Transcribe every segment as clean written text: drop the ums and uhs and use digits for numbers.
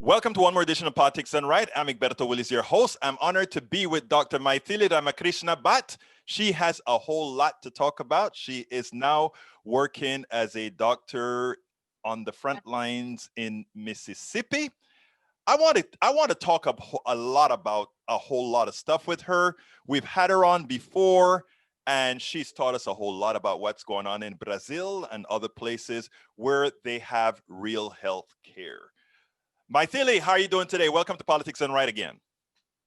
Welcome to one more edition of Politics Done Right. I'm Egberto Willis, your host. I'm honored to be with Dr. Mythili Ramakrishna Bhat. She has a whole lot to talk about. She is now working as a doctor on the front lines in Mississippi. I want to talk a lot about a whole lot of stuff with her. We've had her on before, and she's taught us a whole lot about what's going on in Brazil and other places where they have real health care. Mythili, how are you doing today? Welcome to Politics Done Right again.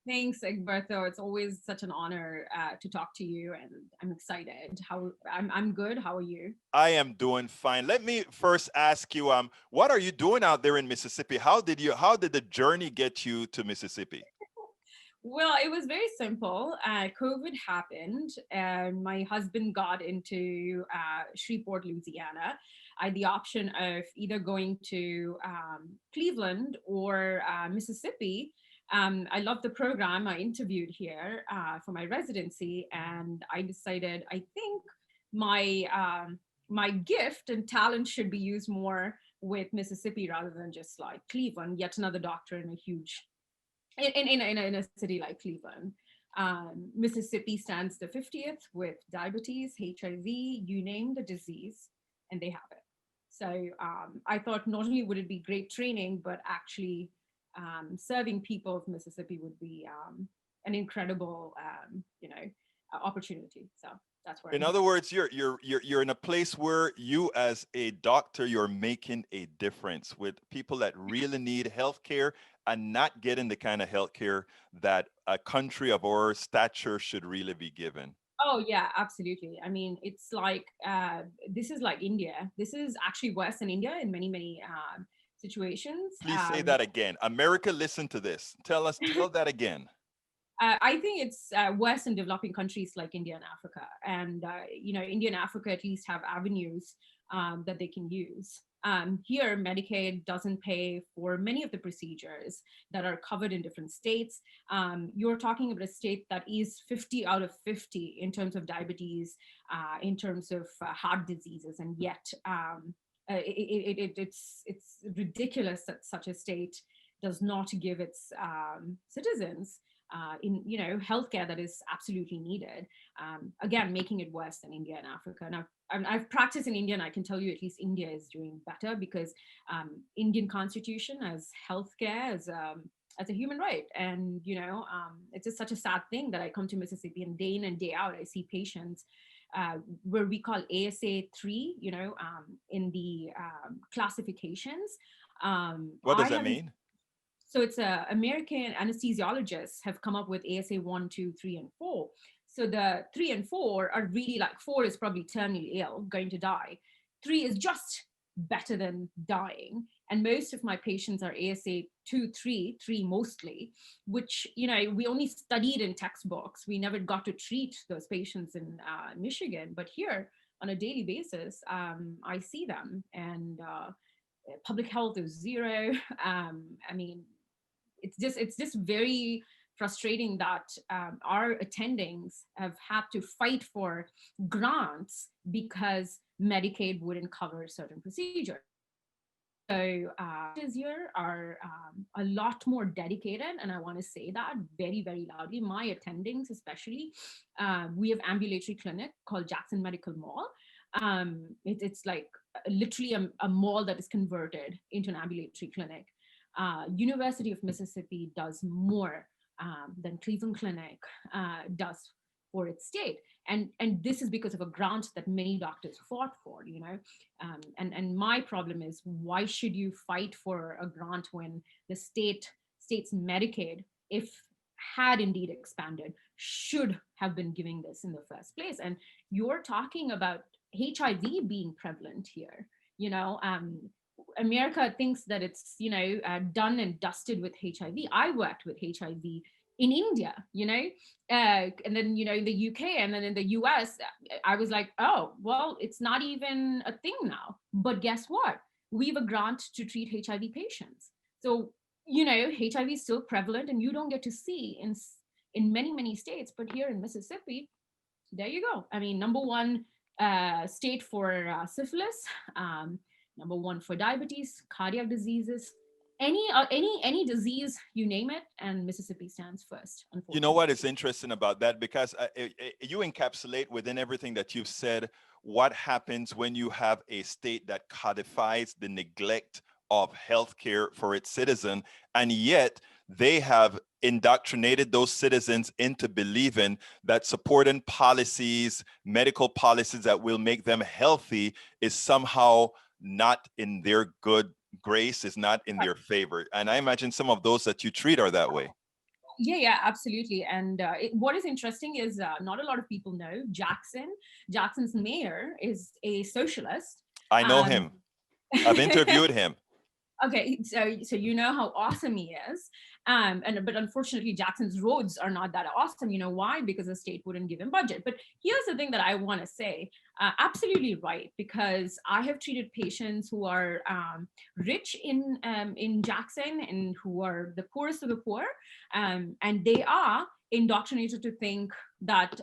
Thanks, Egberto. It's always such an honor to talk to you, and I'm excited. I'm good. How are you? I am doing fine. Let me first ask you, what are you doing out there in Mississippi? How did the journey get you to Mississippi? Well, it was very simple. COVID happened, and my husband got into Shreveport, Louisiana. I had the option of either going to Cleveland or Mississippi. I loved the program. I interviewed here for my residency, and I decided I think my gift and talent should be used more with Mississippi rather than just like Cleveland. Yet another doctor in a huge in a city like Cleveland. Mississippi stands the 50th with diabetes, HIV, you name the disease, and they have it. So I thought not only would it be great training, but actually serving people of Mississippi would be an incredible, opportunity. So that's where In I'm here. other words, you're in a place where you as a doctor, you're making a difference with people that really need health care and not getting the kind of health care that a country of our stature should really be given. Oh yeah, absolutely. I mean, it's like this is like India. This is actually worse than India in many situations. Please say that again. America, listen to this. Tell that again. I think it's worse in developing countries like India and Africa. And, India and Africa at least have avenues that they can use. Here, Medicaid doesn't pay for many of the procedures that are covered in different states. You're talking about a state that is 50 out of 50 in terms of diabetes, in terms of heart diseases, and yet it's ridiculous that such a state does not give its citizens in healthcare that is absolutely needed. Again, making it worse than India and Africa. Now, I've practiced in India, and I can tell you at least India is doing better because Indian Constitution as healthcare as a human right, and it's just such a sad thing that I come to Mississippi and day in and day out I see patients where we call ASA 3, in the classifications. What does I that haven't mean? So it's American anesthesiologists have come up with ASA 1, 2, 3, and 4. So the 3 and 4 are really like 4 is probably terminally ill, going to die. 3 is just better than dying. And most of my patients are ASA 2, 3, 3 mostly, which, we only studied in textbooks. We never got to treat those patients in Michigan. But here on a daily basis, I see them. And public health is zero. I mean, it's just very frustrating that our attendings have had to fight for grants because Medicaid wouldn't cover certain procedures. So this year are a lot more dedicated, and I want to say that very, very loudly. My attendings, especially, we have ambulatory clinic called Jackson Medical Mall. It's like literally a mall that is converted into an ambulatory clinic. University of Mississippi does more than Cleveland Clinic does for its state, and this is because of a grant that many doctors fought for. And my problem is, why should you fight for a grant when the state's Medicaid, if had indeed expanded, should have been giving this in the first place? And you're talking about HIV being prevalent here. America thinks that it's done and dusted with HIV. I worked with HIV in India, and then in the UK, and then in the US. I was like, oh well, it's not even a thing now. But guess what? We have a grant to treat HIV patients. So HIV is still prevalent, and you don't get to see in many states. But here in Mississippi, there you go. I mean, number one state for syphilis, number one for diabetes, cardiac diseases, Any disease, you name it, and Mississippi stands first, You know what is unfortunately. interesting about that? Because you encapsulate within everything that you've said what happens when you have a state that codifies the neglect of healthcare for its citizen, and yet they have indoctrinated those citizens into believing that supporting policies, medical policies that will make them healthy, is somehow not in their good grace, is not in their favor. And I imagine some of those that you treat are that way. Yeah, yeah, absolutely. And what is interesting is not a lot of people know Jackson's mayor is a socialist. I know Um, him. I've interviewed him. Okay, so you know how awesome he is, and but unfortunately Jackson's roads are not that awesome. You know why? Because the state wouldn't give him budget. But here's the thing that I want to say: absolutely right, because I have treated patients who are rich in Jackson and who are the poorest of the poor, and they are indoctrinated to think that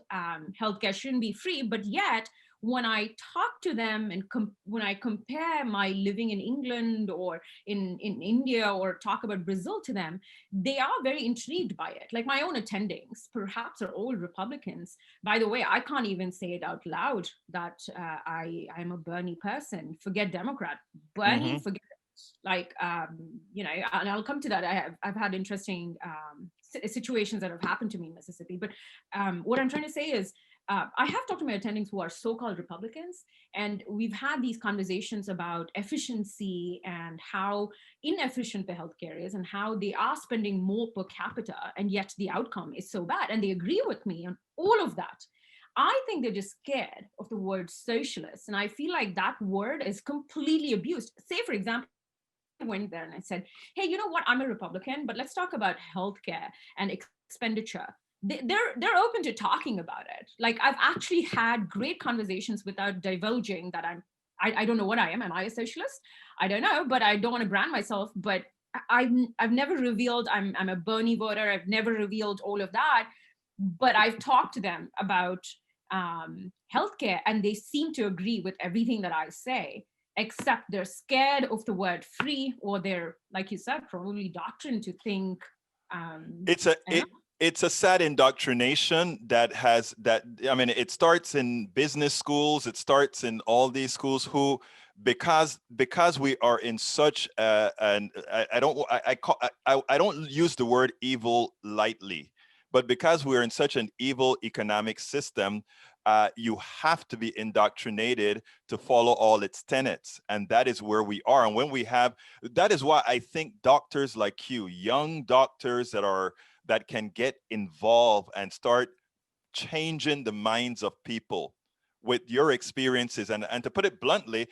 healthcare shouldn't be free, but yet when I talk to them and when I compare my living in England or in India or talk about Brazil to them, they are very intrigued by it. Like my own attendings, perhaps are all Republicans. By the way, I can't even say it out loud that I'm a Bernie person. Forget Democrat, Bernie, Hmm. forget like and I'll come to that. I've had interesting situations that have happened to me in Mississippi. But what I'm trying to say is I have talked to my attendings who are so-called Republicans, and we've had these conversations about efficiency and how inefficient the healthcare is, and how they are spending more per capita, and yet the outcome is so bad. And they agree with me on all of that. I think they're just scared of the word socialist, and I feel like that word is completely abused. Say, for example, went there and I said, "Hey, you know what? I'm a Republican, but let's talk about healthcare and expenditure." They're open to talking about it. Like I've actually had great conversations without divulging that I don't know what I am. Am I a socialist? I don't know, but I don't want to brand myself. But I've never revealed I'm a Bernie voter. I've never revealed all of that. But I've talked to them about healthcare, and they seem to agree with everything that I say, except they're scared of the word free, or they're, like you said, probably doctrined to think It's a I don't it it's a sad indoctrination that has that. I mean, it starts in business schools. It starts in all these schools who, because we are in such and I don't I don't use the word evil lightly, but because we're in such an evil economic system, you have to be indoctrinated to follow all its tenets, and that is where we are. And when we have, that is why I think doctors like you, young doctors that can get involved and start changing the minds of people with your experiences, and to put it bluntly,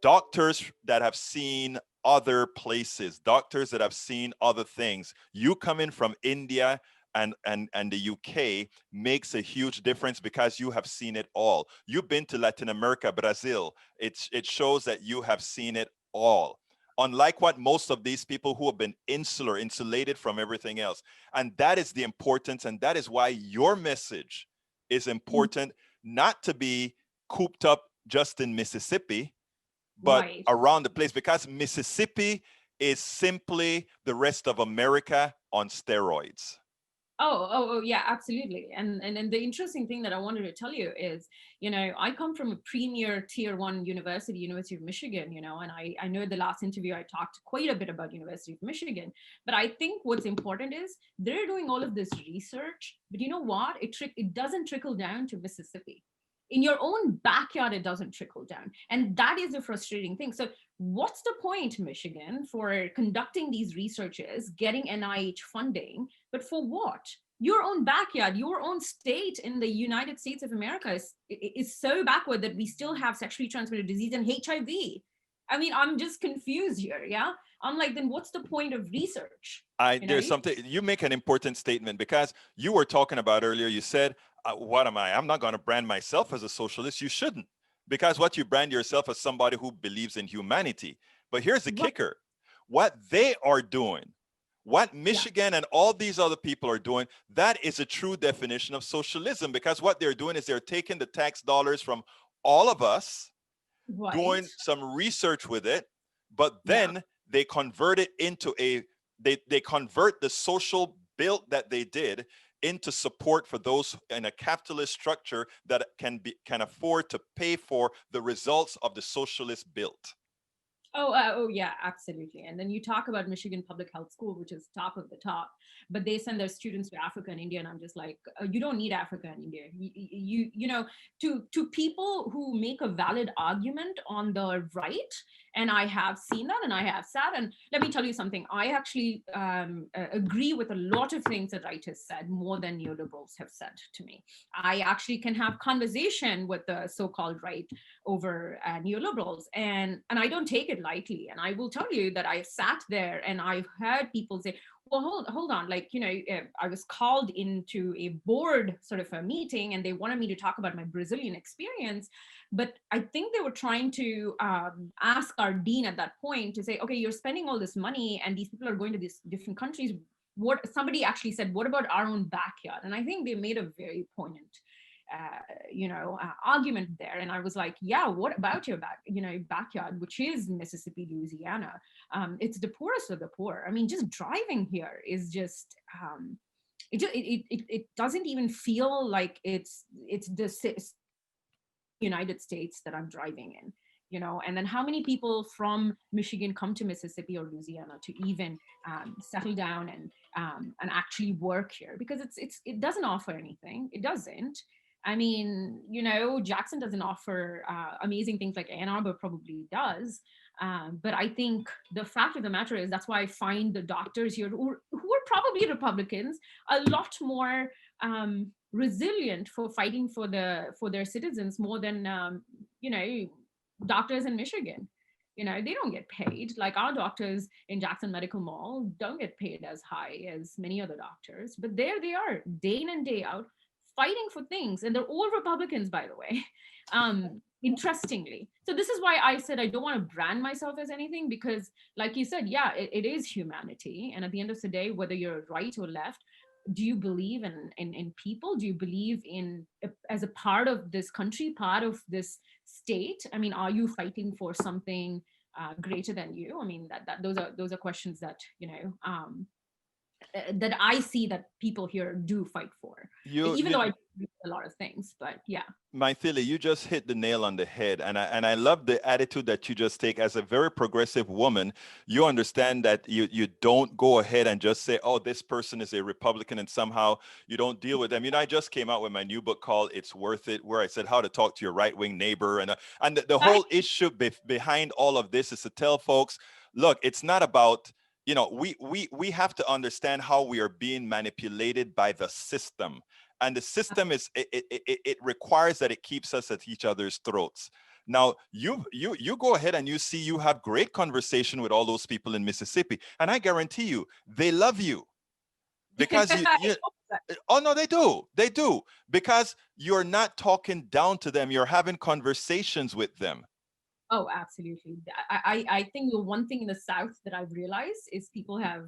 doctors that have seen other places, doctors that have seen other things. You coming from India and the UK makes a huge difference because you have seen it all. You've been to Latin America, Brazil. It shows that you have seen it all. Unlike what most of these people who have been insulated from everything else. And that is the importance, and that is why your message is know. important, not to be cooped up just in Mississippi, but Right. around the place, because Mississippi is simply the rest of America on steroids. Oh, yeah, absolutely. And the interesting thing that I wanted to tell you is, I come from a premier tier one university, University of Michigan, and I know the last interview I talked quite a bit about University of Michigan. But I think what's important is they're doing all of this research, but you know what? It doesn't trickle down to Mississippi. In your own backyard, it doesn't trickle down. And that is a frustrating thing. So what's the point, Michigan, for conducting these researches, getting NIH funding, but for what? Your own backyard, your own state in the United States of America is so backward that we still have sexually transmitted disease and HIV. I mean, I'm just confused here. Yeah. I'm like, then what's the point of research? You know? There's something, you make an important statement, because you were talking about earlier, you said, what am I? I'm not going to brand myself as a socialist. You shouldn't, because what you brand yourself as somebody who believes in humanity. But here's the Right. kicker: what they are doing, what Yeah. Michigan and all these other people are doing, that is a true definition of socialism, because what they're doing is they're taking the tax dollars from all of us, Right. doing some research with it, but Yeah. then they convert it into they convert the social build that they did into support for those in a capitalist structure that can afford to pay for the results of the socialist build. Oh yeah, absolutely. And then you talk about Michigan Public Health School, which is top of the top, but they send their students to Africa and India, and I'm just like, you don't need Africa and India. You know, to people who make a valid argument on the right, and I have seen that, and I have sat, and let me tell you something. I actually agree with a lot of things that right has said more than neoliberals have said to me. I actually can have conversation with the so-called right over neoliberals, and I don't take it lightly. And I will tell you that I sat there and I've heard people say, well, hold on, like, you know, I was called into a board sort of a meeting and they wanted me to talk about my Brazilian experience, but I think they were trying to ask our dean at that point to say, okay, you're spending all this money and these people are going to these different countries. What somebody actually said, what about our own backyard? And I think they made a very poignant argument there. And I was like, yeah, what about your backyard, which is Mississippi, Louisiana? It's the poorest of the poor. I mean, just driving here is just it doesn't even feel like it's the United States that I'm driving in. And then how many people from Michigan come to Mississippi or Louisiana to even settle down and actually work here? Because it doesn't offer anything. It doesn't. I mean, Jackson doesn't offer amazing things like Ann Arbor probably does. But I think the fact of the matter is that's why I find the doctors here who are probably Republicans a lot more resilient for fighting for their citizens more than doctors in Michigan. They don't get paid like our doctors in Jackson Medical Mall don't get paid as high as many other doctors, but there they are day in and day out fighting for things, and they're all Republicans, by the way. Interestingly, so this is why I said I don't want to brand myself as anything, because like you said, yeah, it is humanity, and at the end of the day, whether you're right or left, do you believe in people? Do you believe in as a part of this country, part of this state? I mean, are you fighting for something greater than you? I mean, that those are questions that that I see that people here do fight for, even though I agree with a lot of things. But yeah, Mythili, you just hit the nail on the head, and I love the attitude that you just take. As a very progressive woman, you understand that you don't go ahead and just say, oh, this person is a Republican, and somehow you don't deal with them. I just came out with my new book called "It's Worth It," where I said how to talk to your right-wing neighbor, and the whole issue behind all of this is to tell folks, look, it's not about, we have to understand how we are being manipulated by the system. And the system it requires that it keeps us at each other's throats. Now, you go ahead and you have great conversation with all those people in Mississippi, and I guarantee you, they love you because oh no, they do, because you're not talking down to them, you're having conversations with them. Oh, absolutely. I think the one thing in the South that I've realized is people have,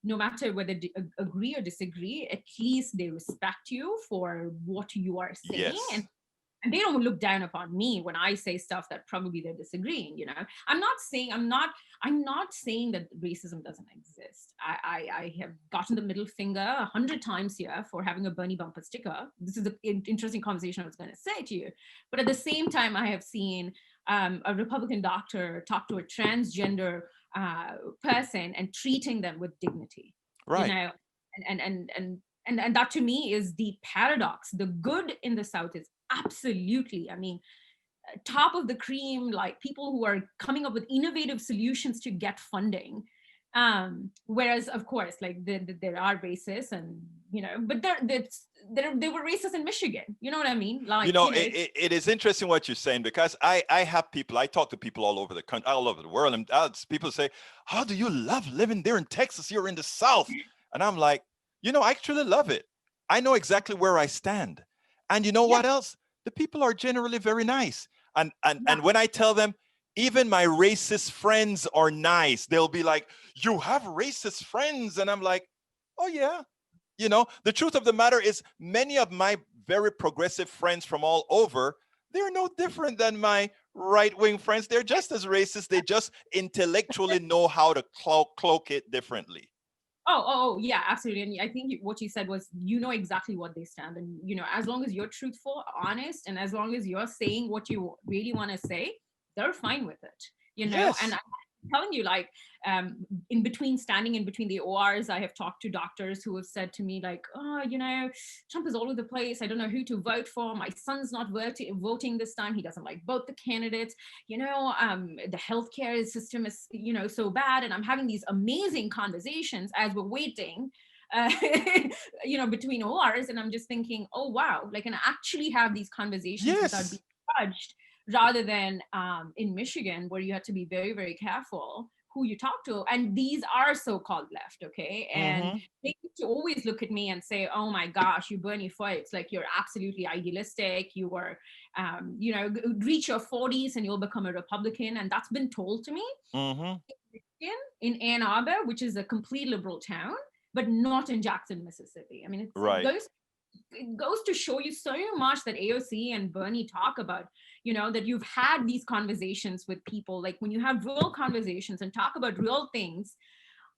no matter whether they agree or disagree, at least they respect you for what you are saying. Yes. And they don't look down upon me when I say stuff that probably they're disagreeing. I'm not saying that racism doesn't exist. I have gotten the middle finger 100 times here for having a Bernie bumper sticker. This is an interesting conversation I was going to say to you. But at the same time, I have seen a Republican doctor talk to a transgender person and treating them with dignity. Right. And that to me is the paradox. The good in the South is absolutely, I mean, top of the cream, like people who are coming up with innovative solutions to get funding. Whereas, of course, like there are racists, and but they were racist in Michigan. You know what I mean? Like, it is interesting what you're saying, because I have people, I talk to people all over the country, all over the world, and people say, how do you love living there in Texas? You're in the South. And I'm like, I actually love it. I know exactly where I stand. And you know what else? The people are generally very nice. And when I tell them, even my racist friends are nice, they'll be like, you have racist friends? And I'm like, oh yeah. The truth of the matter is, many of my very progressive friends from all over, they're no different than my right-wing friends. They're just as racist. They just intellectually know how to cloak it differently. Yeah, absolutely. And I think what you said was, you know exactly what they stand, and as long as you're truthful, honest, and as long as you're saying what you really want to say, they're fine with it. And Yes. I'm telling you, like, in between, standing in between the ORs, I have talked to doctors who have said to me, like, oh, Trump is all over the place. I don't know who to vote for. My son's not voting this time. He doesn't like both the candidates. The healthcare system is, so bad. And I'm having these amazing conversations as we're waiting, uh, between ORs. And I'm just thinking, oh, wow, like, and actually have these conversations without Yes. being judged, rather than in Michigan, where you had to be very, very careful who you talk to. And these are so-called left, okay? And Mm-hmm. they need to always look at me and say, oh my gosh, you Bernie Foyts, like, you're absolutely idealistic. You were, reach your 40s and you'll become a Republican. And that's been told to me Mm-hmm. in Ann Arbor, which is a complete liberal town, but not in Jackson, Mississippi. I mean, Right. it goes to show you so much that AOC and Bernie talk about, that you've had these conversations with people. Like, when you have real conversations and talk about real things,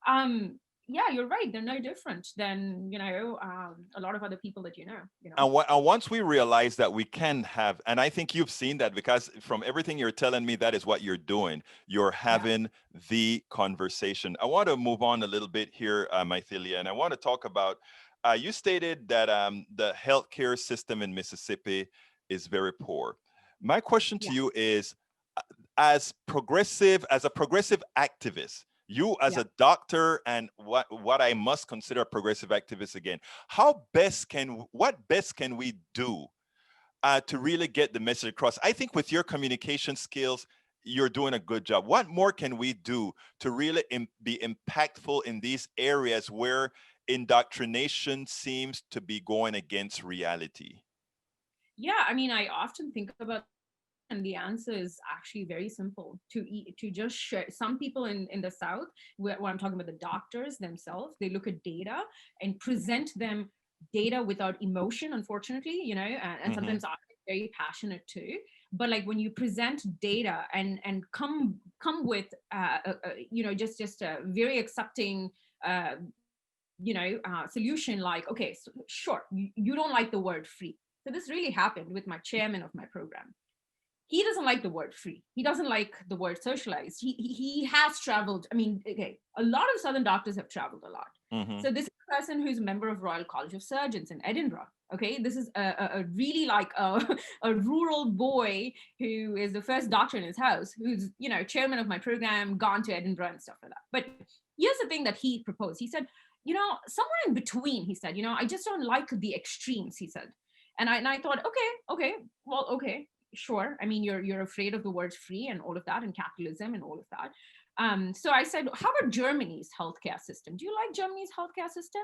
yeah, you're right. They're no different than, a lot of other people that And once we realize that we can have, and I think you've seen that, because from everything you're telling me, that is what you're doing. You're Yeah. having the conversation. I want to move on a little bit here, Mythili, and I want to talk about, you stated that the healthcare system in Mississippi is very poor. My question to Yeah. you is, as a progressive activist, you as Yeah. a doctor, and what I must consider a progressive activist again, what best can we do to really get the message across? I think with your communication skills, you're doing a good job. What more can we do to really be impactful in these areas where indoctrination seems to be going against reality? Yeah, I mean, I often think about, and the answer is actually very simple: to just share. Some people in the South, where I'm talking about, the doctors themselves, they look at data and present them data without emotion, unfortunately, and Hmm. sometimes I'm very passionate too. But like, when you present data and come with just a very accepting uh, solution, like, okay, so sure, you don't like the word free. So this really happened with my chairman of my program. He doesn't like the word free. He doesn't like the word socialized. He has traveled. I mean, okay, a lot of Southern doctors have traveled a lot. Hmm. So this is a person who's a member of Royal College of Surgeons in Edinburgh. Okay, this is a really, like, a rural boy who is the first doctor in his house, who's, chairman of my program, gone to Edinburgh and stuff like that. But here's the thing that he proposed. He said, somewhere in between. He said, I just don't like the extremes. He said, and I thought, okay, well, okay, sure. I mean, you're afraid of the word free and all of that, and capitalism and all of that. So I said, how about Germany's healthcare system? Do you like Germany's healthcare system?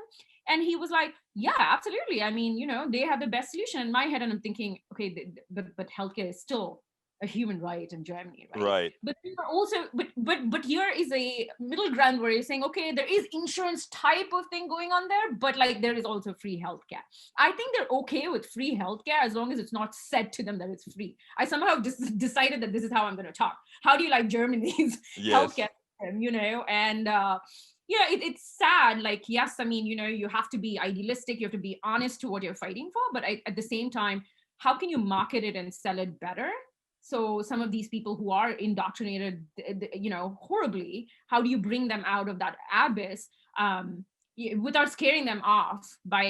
And he was like, yeah, absolutely. I mean, they have the best solution. In my head, and I'm thinking, okay, but healthcare is still a human right in Germany, right? Right. But you are also, but here is a middle ground where you're saying, okay, there is insurance type of thing going on there, but like, there is also free healthcare. I think they're okay with free healthcare as long as it's not said to them that it's free. I somehow just decided that this is how I'm going to talk. How do you like Germany's Yes. healthcare system, and it's sad. Like, yes, I mean, you have to be idealistic, you have to be honest to what you're fighting for, but at the same time, how can you market it and sell it better? So some of these people who are indoctrinated, horribly, how do you bring them out of that abyss, without scaring them off by,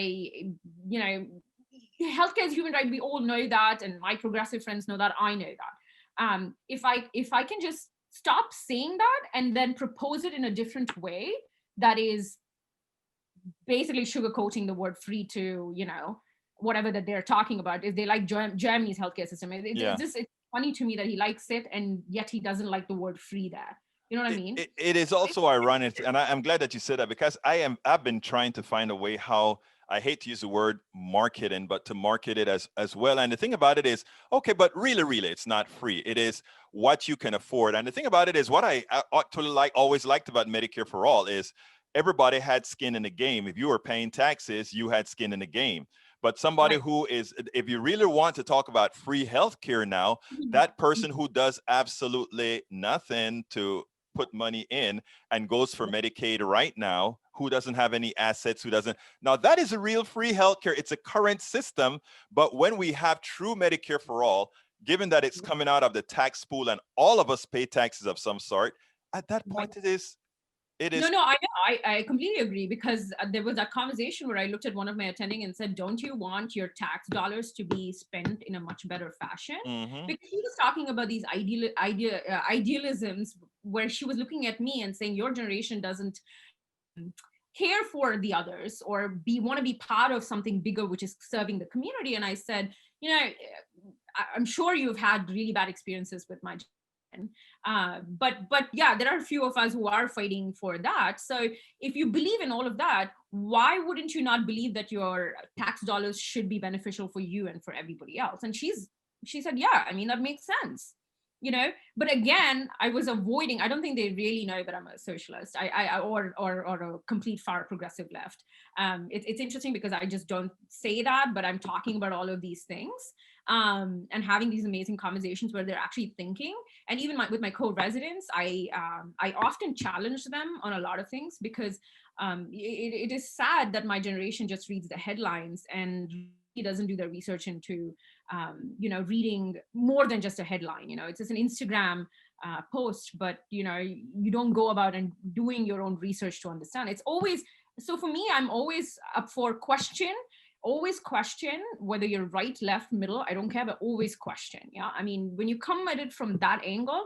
healthcare is human right. We all know that, and my progressive friends know that. I know that. If I can just stop saying that and then propose it in a different way, that is basically sugarcoating the word free to, whatever that they're talking about. If they like Germany's healthcare system, Yeah. it's funny to me that he likes it, and yet he doesn't like the word free there. You know what I mean? It is also ironic, and I'm glad that you said that, because I've been trying to find a way how, I hate to use the word marketing, but to market it as well. And the thing about it is, okay, but really, it's not free. It is what you can afford. And the thing about it is, what I actually always liked about Medicare for All is everybody had skin in the game. If you were paying taxes, you had skin in the game. But somebody Right. who is, if you really want to talk about free healthcare now, that person who does absolutely nothing to put money in and goes for Medicaid right now, who doesn't have any assets, who doesn't. Now, that is a real free healthcare. It's a current system. But when we have true Medicare for all, given that it's coming out of the tax pool and all of us pay taxes of some sort, at that Right. point, it No, is no, I know. I completely agree because there was that conversation where I looked at one of my attending and said, "Don't you want your tax dollars to be spent in a much better fashion?" Mhm. Because she was talking about these idealisms where she was looking at me and saying, "Your generation doesn't care for the others or be want to be part of something bigger, which is serving the community." And I said, you know, I'm sure you've had really bad experiences with my generation. But yeah, there are a few of us who are fighting for that. So if you believe in all of that, why wouldn't you not believe that your tax dollars should be beneficial for you and for everybody else? And she said, yeah, I mean, that makes sense. But again, I was avoiding. I don't think they really know that I'm a socialist, or a complete far progressive left. It's interesting because I just don't say that, but I'm talking about all of these things, and having these amazing conversations where they're actually thinking. And even with my co-residents, I often challenge them on a lot of things because it is sad that my generation just reads the headlines and he doesn't do the research into reading more than just a headline. It's just an Instagram post, but you don't go about and doing your own research to understand. It's always, so for me, I'm always up for always question whether you're right, left, middle, I don't care, but always question. Yeah, I mean, when you come at it from that angle,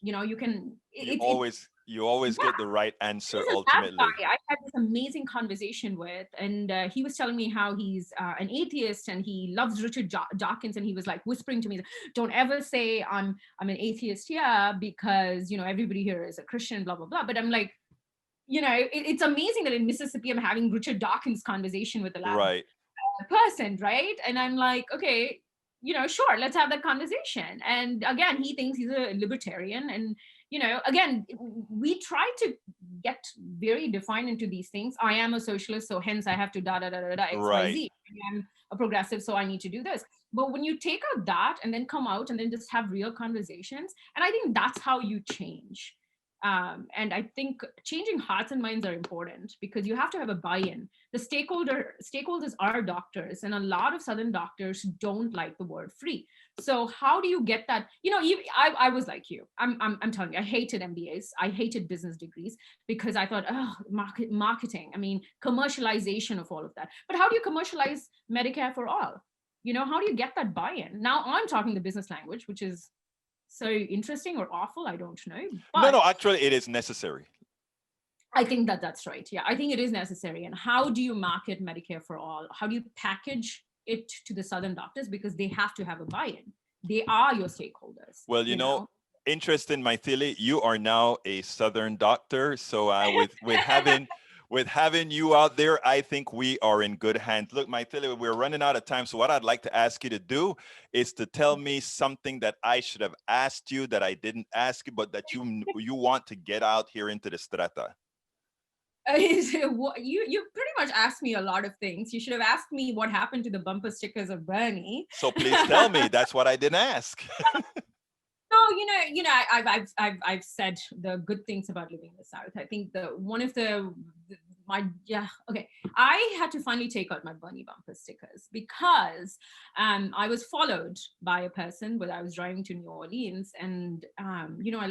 you can you always yeah. get the right answer There's that ultimately. guy I had this amazing conversation with, and he was telling me how he's an atheist and he loves Richard Dawkins, and he was like whispering to me, "Don't ever say I'm an atheist here because everybody here is a Christian, blah blah blah." But I'm like, it's amazing that in Mississippi I'm having Richard Dawkins conversation with a lab Right. person, right? And I'm like, okay, sure, let's have that conversation. And again, he thinks he's a libertarian, and again, we try to get very defined into these things. I am a socialist, so hence I have to da da da da da Right. XYZ. I am a progressive, so I need to do this. But when you take out that and then come out and then just have real conversations, and I think that's how you change. And I think changing hearts and minds are important because you have to have a buy-in. The stakeholders are doctors, and a lot of Southern doctors don't like the word free. So how do you get that? I was like you. I'm telling you, I hated MBAs. I hated business degrees because I thought, oh, marketing. I mean, commercialization of all of that. But how do you commercialize Medicare for all? How do you get that buy-in? Now I'm talking the business language, which is so interesting or awful, I don't know. No, But no, actually it is necessary. I think that's right. Yeah, I think it is necessary. And how do you market Medicare for all? How do you package it to the Southern doctors? Because they have to have a buy-in. They are your stakeholders, Well, interesting, Mythili, you are now a Southern doctor. So with having you out there, I think we are in good hands. Look, Mythili, we're running out of time. So what I'd like to ask you to do is to tell me something that I should have asked you that I didn't ask you, but that you want to get out here into the strata. You pretty much asked me a lot of things. You should have asked me what happened to the bumper stickers of Bernie. So please tell me. That's what I didn't ask. No, I've said the good things about living in the South. I think I had to finally take out my Bernie bumper stickers because I was followed by a person when I was driving to New Orleans, and I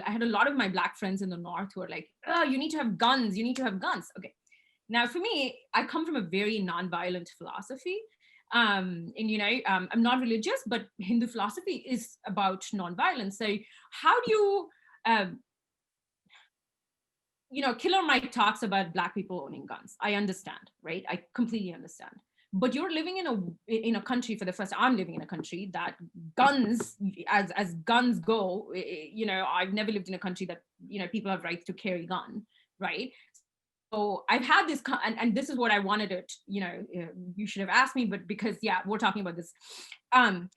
had a lot of my Black friends in the North who were like, "Oh, you need to have guns. You need to have guns." Okay, now for me, I come from a very nonviolent philosophy. I'm not religious, but Hindu philosophy is about nonviolence. So how do you um, Killer Mike talks about Black people owning guns. I understand, right? I completely understand. But you're living in a country, for the first I'm living in a country that guns, as guns go, I've never lived in a country that people have rights to carry gun, right? So I've had this, and this is what I wanted to, you should have asked me, but because, yeah, we're talking about this.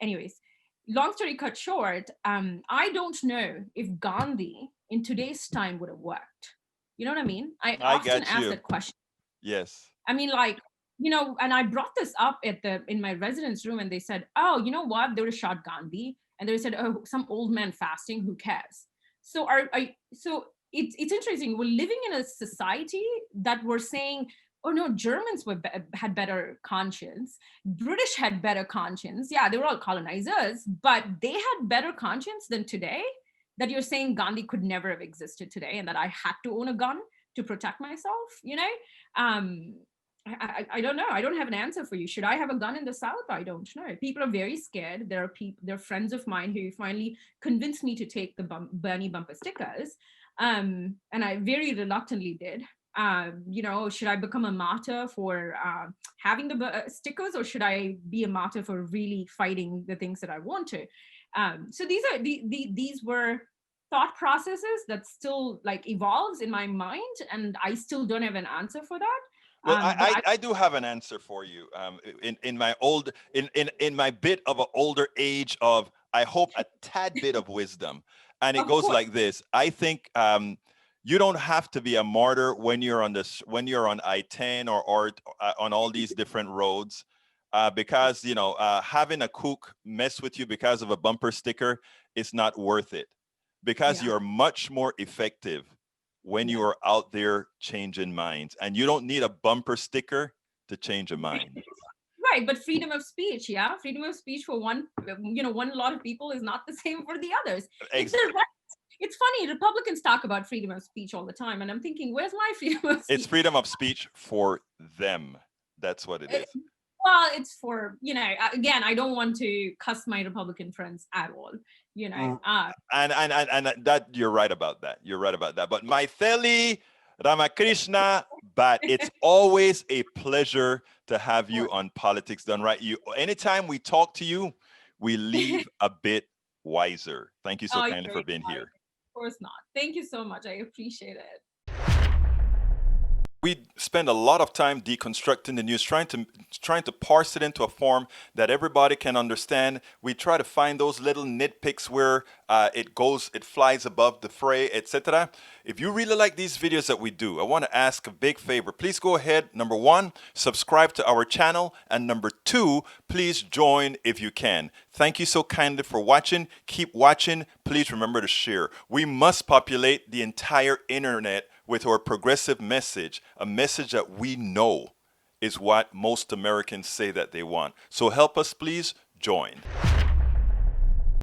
Anyways, long story cut short, I don't know if Gandhi in today's time would have worked. You know what I mean? I I often got ask you. that question. Yes. I mean, like, and I brought this up in my residence room, and they said, "Oh, you know what? They would have shot Gandhi," and they said, "Oh, some old man fasting. Who cares?" So it's interesting. We're living in a society that we're saying, "Oh no, Germans had better conscience. British had better conscience. Yeah, they were all colonizers, but they had better conscience than today." That you're saying Gandhi could never have existed today, and that I had to own a gun to protect myself. Um, I don't know. I don't have an answer for you. Should I have a gun in the South? I don't know. People are very scared. There are friends of mine who finally convinced me to take the Bernie bumper stickers, and I very reluctantly did. Should I become a martyr for having the stickers, or should I be a martyr for really fighting the things that I want to? So these were thought processes that still like evolves in my mind, and I still don't have an answer for that. Well, But I do have an answer for you. In my in my bit of an older age of, I hope, a tad bit of wisdom, and it of goes course, like this. I think you don't have to be a martyr when you're on this, when you're on I-10 or on all these different roads, because having a kook mess with you because of a bumper sticker is not worth it, because yeah, you're much more effective when you yeah. are out there changing minds, and you don't need a bumper sticker to change a mind. Right, but freedom of speech, yeah, freedom of speech for one lot of people is not the same for the others. It's Ex- a right. It's funny, Republicans talk about freedom of speech all the time, and I'm thinking, where's my freedom of it's speech? freedom of speech for them. That's what it Uh, is. Well, it's for, again, I don't want to cuss my Republican friends at all. You know, Mm. uh, And that, you're right about that. You're right about that. But Mythili Ramakrishna, but it's always a pleasure to have or, you on Politics Done Right. You, anytime we talk to you, we leave a bit wiser. Thank you so oh, you're kindly for very being kind. here. Of course not. Thank you so much. I appreciate it. We spend a lot of time deconstructing the news, trying to parse it into a form that everybody can understand. We try to find those little nitpicks where it flies above the fray, etc. If you really like these videos that we do, I want to ask a big favor. Please go ahead. Number one, subscribe to our channel, and number two, please join if you can. Thank you so kindly for watching. Keep watching. Please remember to share. We must populate the entire internet with our progressive message, a message that we know is what most Americans say that they want. So help us, please join.